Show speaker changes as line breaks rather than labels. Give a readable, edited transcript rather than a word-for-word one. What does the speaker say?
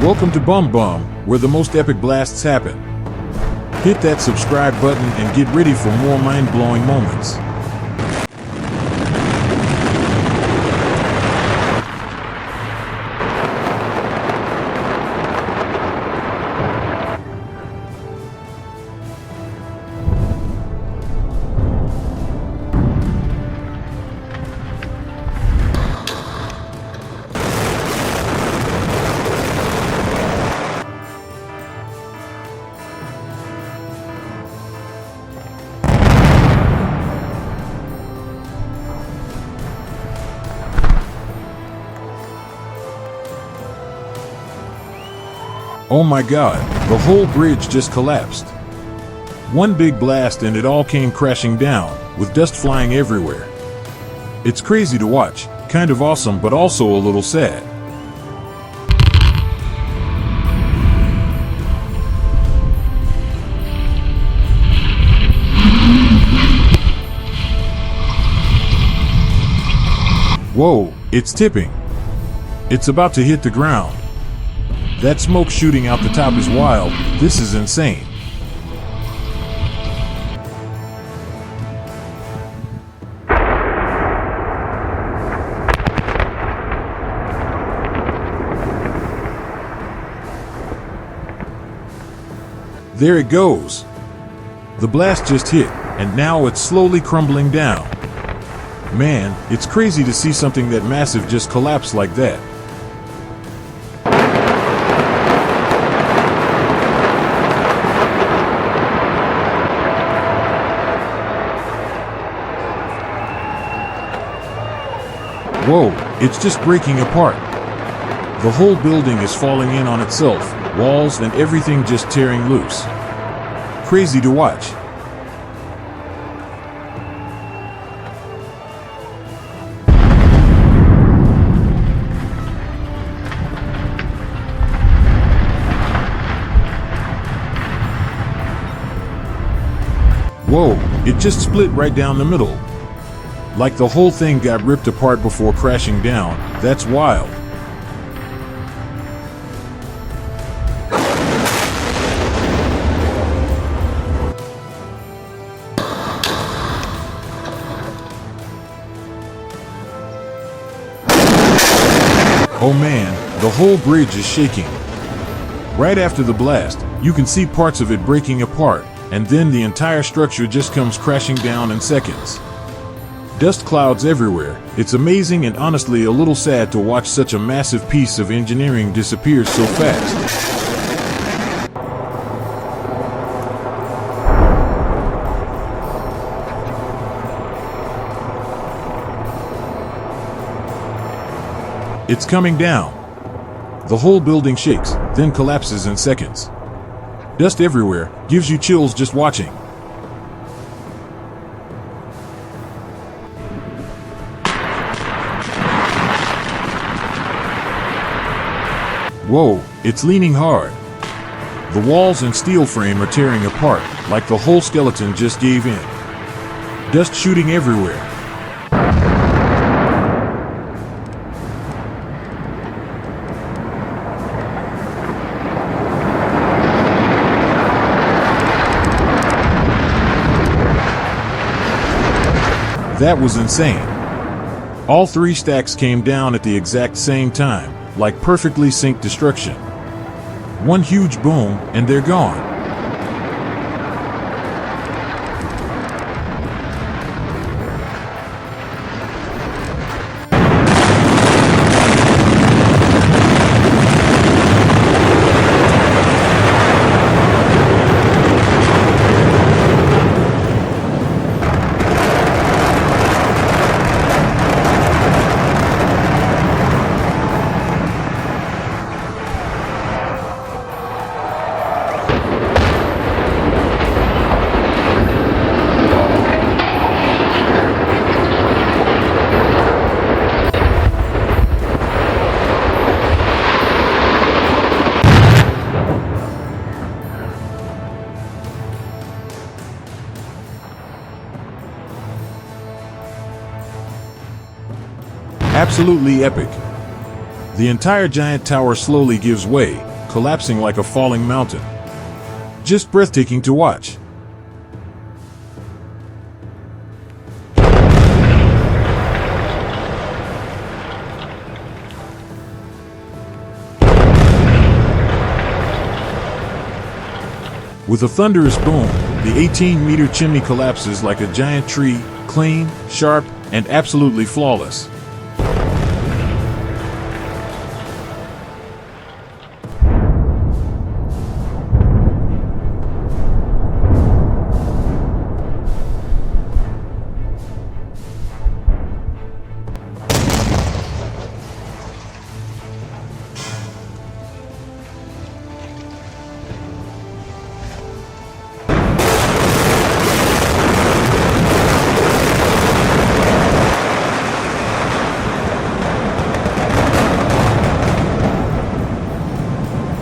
Welcome to Bum Bum, where the most epic blasts happen. Hit that subscribe button and get ready for more mind-blowing moments. Oh my god, the whole bridge just collapsed. One big blast and it all came crashing down, with dust flying everywhere. It's crazy to watch, kind of awesome but also a little sad. Whoa, it's tipping. It's about to hit the ground. That smoke shooting out the top is wild. This is insane. There it goes. The blast just hit, and now it's slowly crumbling down. Man, it's crazy to see something that massive just collapse like that. Whoa, it's just breaking apart. The whole building is falling in on itself, walls and everything just tearing loose. Crazy to watch. Whoa, it just split right down the middle. Like the whole thing got ripped apart before crashing down. That's wild. Oh man, the whole bridge is shaking. Right after the blast, you can see parts of it breaking apart, and then the entire structure just comes crashing down in seconds. Dust clouds everywhere. It's amazing and honestly a little sad to watch such a massive piece of engineering disappear so fast. It's coming down. The whole building shakes, then collapses in seconds. Dust everywhere, gives you chills just watching. Whoa, it's leaning hard. The walls and steel frame are tearing apart, like the whole skeleton just gave in. Dust shooting everywhere. That was insane. All three stacks came down at the exact same time, like perfectly synced destruction. One huge boom, and they're gone. Absolutely epic. The entire giant tower slowly gives way, collapsing like a falling mountain. Just breathtaking to watch. With a thunderous boom, the 18-meter chimney collapses like a giant tree, clean, sharp, and absolutely flawless.